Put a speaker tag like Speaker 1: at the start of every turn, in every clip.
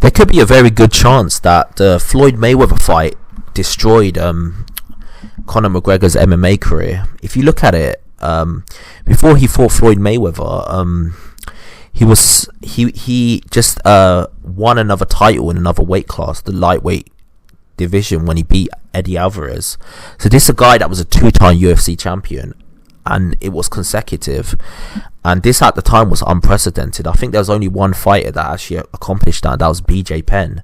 Speaker 1: there could be a very good chance that the Floyd Mayweather fight destroyed Conor McGregor's MMA career. If you look at it, before he fought Floyd Mayweather, he just won another title in another weight class, the lightweight division, when he beat Eddie Alvarez. So this is a guy that was a 2-time UFC champion, and it was consecutive, and this at the time was unprecedented. I think there was only one fighter that actually accomplished that, and that was BJ Penn.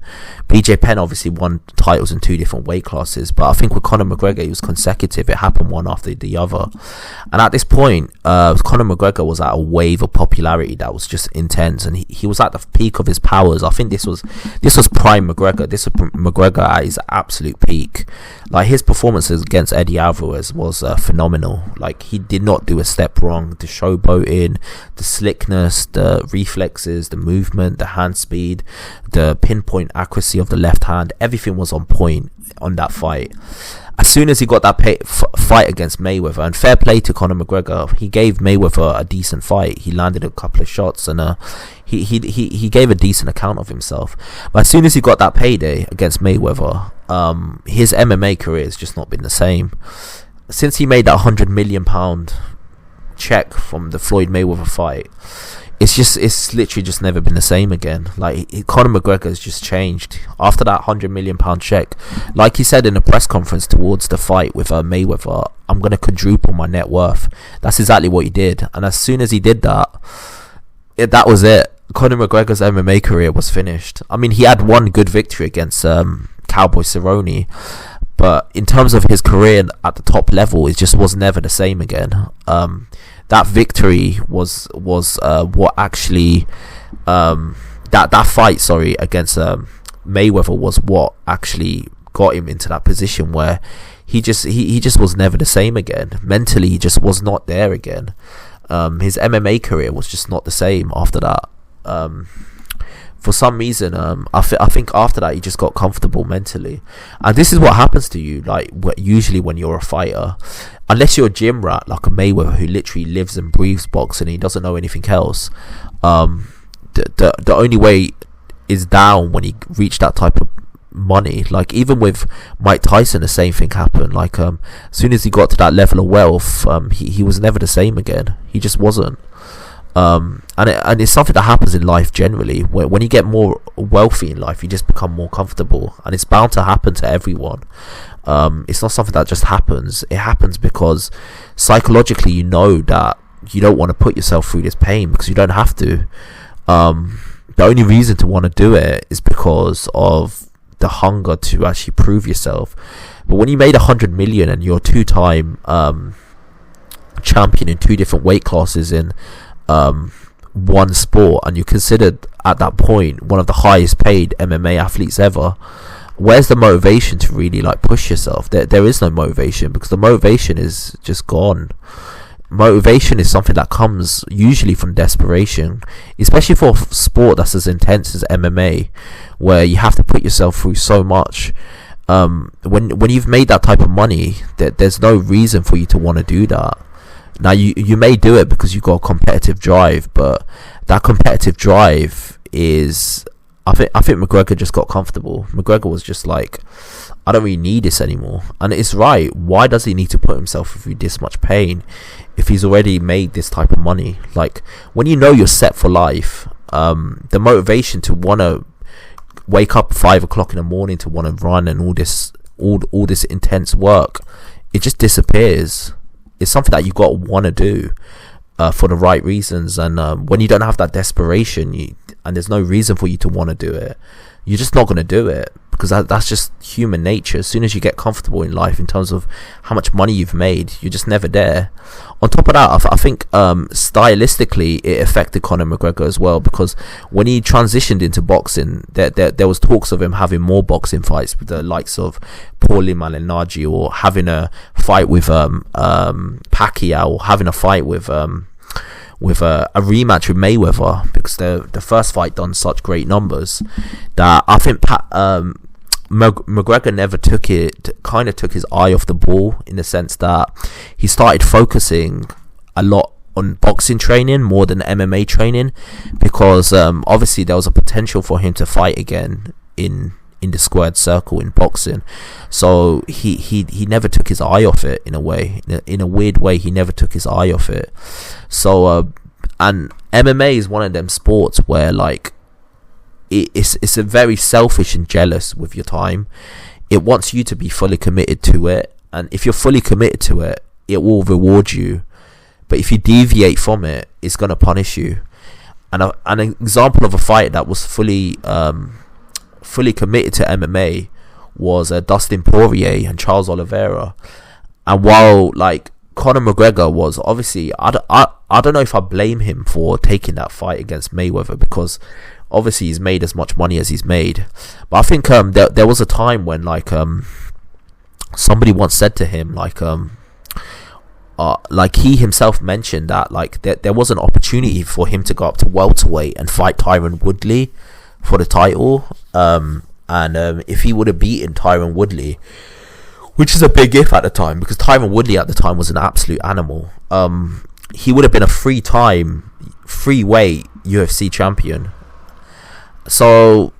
Speaker 1: BJ Penn obviously won titles in 2 different weight classes, but I think with Conor McGregor it was consecutive. It happened one after the other, and at this point Conor McGregor was at a wave of popularity that was just intense, and he was at the peak of his powers. I think this was prime McGregor. This was McGregor at his absolute peak. Like, his performances against Eddie Alvarez was phenomenal. Like, he did not do a step wrong. The showboating, the slickness, the reflexes, the movement, the hand speed, the pinpoint accuracy of the left hand, everything was on point on that fight. As soon as he got that fight against Mayweather, and fair play to Conor McGregor, he gave Mayweather a decent fight. He landed a couple of shots, and he gave a decent account of himself. But as soon as he got that payday against Mayweather, his MMA career has just not been the same. Since he made that £100 million check from the Floyd Mayweather fight, it's literally just never been the same again. Like, Conor McGregor has just changed after that £100 million check. Like he said in a press conference towards the fight with Mayweather, I'm going to quadruple my net worth. That's exactly what he did, and as soon as he did that, that was it. Conor McGregor's MMA career was finished. I mean, he had one good victory against Cowboy Cerrone, but in terms of his career at the top level, it just was never the same again. That victory was what actually that fight against Mayweather was what actually got him into that position where he just was never the same again. Mentally, he just was not there again. His MMA career was just not the same after that. For some reason, I think after that he just got comfortable mentally, and this is what happens to you. Like, usually when you're a fighter, unless you're a gym rat like a Mayweather who literally lives and breathes boxing, he doesn't know anything else. The only way is down when he reached that type of money. Like, even with Mike Tyson, the same thing happened. Like, as soon as he got to that level of wealth, he was never the same again. He just wasn't. And it's something that happens in life generally. When you get more wealthy in life, you just become more comfortable, and it's bound to happen to everyone. It's not something that just happens. It happens because psychologically you know that you don't want to put yourself through this pain, because you don't have to. The only reason to want to do it is because of the hunger to actually prove yourself. But when you made 100 million and you're a 2-time champion in 2 different weight classes in one sport, and you're considered at that point one of the highest paid MMA athletes ever, where's the motivation to really like push yourself? There is no motivation, because the motivation is just gone. Motivation is something that comes usually from desperation, especially for a sport that's as intense as MMA, where you have to put yourself through so much. When you've made that type of money, there's no reason for you to want to do that. Now, you may do it because you've got a competitive drive, but that competitive drive is, I think McGregor just got comfortable. McGregor was just like, I don't really need this anymore. And it's right. Why does he need to put himself through this much pain if he's already made this type of money? Like, when you know you're set for life, the motivation to want to wake up 5 o'clock in the morning to want to run and all this intense work, it just disappears. It's something that you've got to want to do for the right reasons, and when you don't have that desperation, and there's no reason for you to want to do it, you're just not going to do it, because that's just human nature. As soon as you get comfortable in life in terms of how much money you've made, you're just never there. On top of that, I think stylistically it affected Conor McGregor as well, because when he transitioned into boxing, there was talks of him having more boxing fights with the likes of Paulie Malignaggi, or having a fight with Pacquiao, or having a fight with a rematch with Mayweather, because the first fight done such great numbers that I think McGregor never took his eye off the ball, in the sense that he started focusing a lot on boxing training more than MMA training, because obviously there was a potential for him to fight again in the squared circle in boxing. So he never took his eye off it, in a way. In a weird way, he never took his eye off it. So and MMA is one of them sports where like it's a very selfish and jealous with your time. It wants you to be fully committed to it, and if you're fully committed to it, it will reward you. But if you deviate from it, it's going to punish you. And an example of a fight that was fully committed to MMA was Dustin Poirier and Charles Oliveira. And while like Conor McGregor was obviously, I don't know if I blame him for taking that fight against Mayweather, because obviously he's made as much money as he's made. But I think there was a time when like somebody once said to him like he himself mentioned that like there was an opportunity for him to go up to welterweight and fight Tyron Woodley for the title, and if he would have beaten Tyron Woodley, which is a big if at the time, because Tyron Woodley at the time was an absolute animal, he would have been a free-weight UFC champion. So,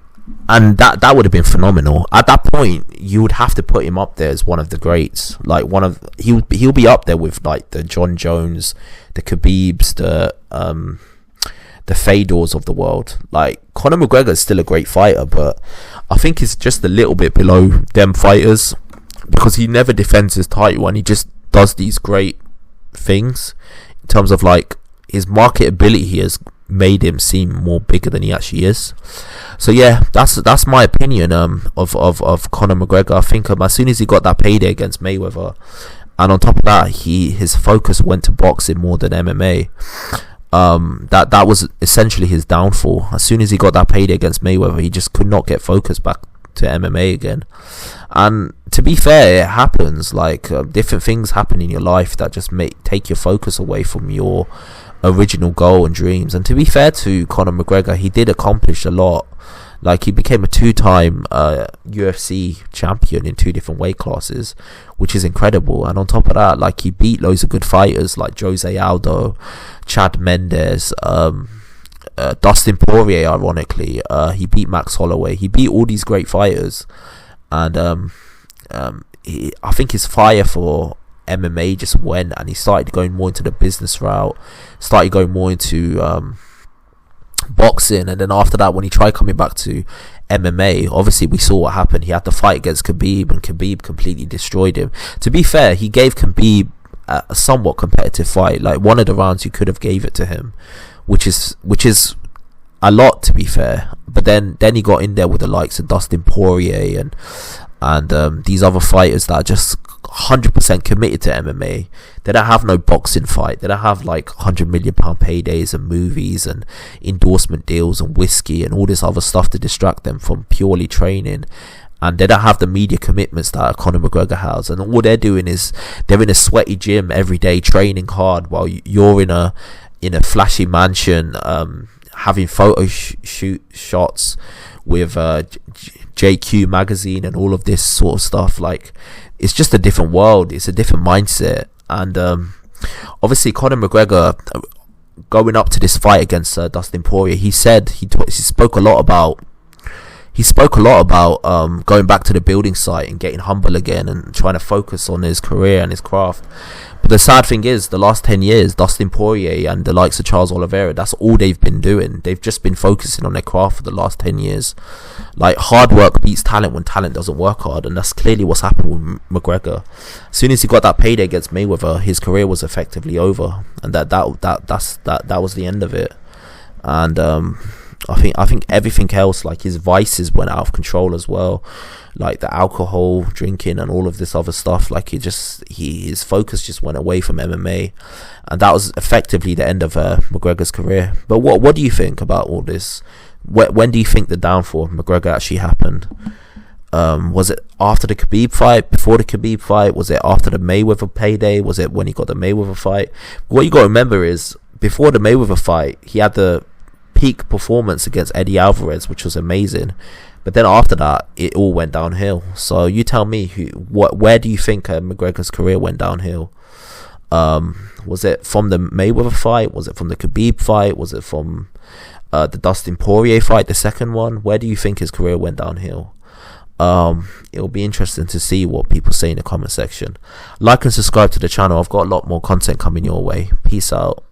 Speaker 1: and that would have been phenomenal. At that point, you would have to put him up there as one of the greats. Like he'll be up there with like the John Jones, the Khabibs, the Fedors of the world. Like Conor McGregor is still a great fighter, but I think he's just a little bit below them fighters, because he never defends his title and he just does these great things in terms of like his marketability has made him seem more bigger than he actually is. So yeah, that's my opinion of Conor McGregor. I think as soon as he got that payday against Mayweather, and on top of that his focus went to boxing more than MMA, that was essentially his downfall. As soon as he got that payday against Mayweather, he just could not get focused back to MMA again. And to be fair, it happens. Like different things happen in your life that just take your focus away from your original goal and dreams. And to be fair to Conor McGregor, he did accomplish a lot. Like he became a 2-time UFC champion in 2 different weight classes, which is incredible. And on top of that, like he beat loads of good fighters like Jose Aldo, Chad Mendes, Dustin Poirier. Ironically, he beat Max Holloway. He beat all these great fighters, and I think his fire for MMA just went, and he started going more into the business route, started going more into boxing. And then after that, when he tried coming back to MMA, obviously we saw what happened. He had to fight against Khabib, and Khabib completely destroyed him. To be fair, he gave Khabib a somewhat competitive fight. Like one of the rounds you could have gave it to him, which is a lot, to be fair. But then he got in there with the likes of Dustin Poirier and these other fighters that are just 100% committed to MMA. They don't have no boxing fight. They don't have like £100 million paydays and movies and endorsement deals and whiskey and all this other stuff to distract them from purely training. And they don't have the media commitments that Conor McGregor has. And all they're doing is they're in a sweaty gym every day training hard, while you're in a flashy mansion having photo shoot shots with JQ magazine and all of this sort of stuff. Like it's just a different world. It's a different mindset. And obviously Conor McGregor, going up to this fight against Dustin Poirier, he said he spoke a lot about going back to the building site and getting humble again and trying to focus on his career and his craft. But the sad thing is, the last 10 years, Dustin Poirier and the likes of Charles Oliveira, that's all they've been doing. They've just been focusing on their craft for the last 10 years. Like, hard work beats talent when talent doesn't work hard, and that's clearly what's happened with McGregor. As soon as he got that payday against Mayweather, his career was effectively over, and that was the end of it. And I think everything else, like his vices went out of control as well, like the alcohol drinking and all of this other stuff. Like his focus just went away from MMA, and that was effectively the end of McGregor's career. But what do you think about all this? When do you think the downfall of McGregor actually happened? Was it after the Khabib fight, before the Khabib fight? Was it after the Mayweather payday? Was it when he got the Mayweather fight? What you got to remember is, before the Mayweather fight, he had the peak performance against Eddie Alvarez, which was amazing. But then after that, it all went downhill. So you tell me, where do you think McGregor's career went downhill? Was it from the Mayweather fight? Was it from the Khabib fight? Was it from the Dustin Poirier fight, the second one? Where do you think his career went downhill? It'll be interesting to see what people say in the comment section. Like and subscribe to the channel. I've got a lot more content coming your way. Peace out.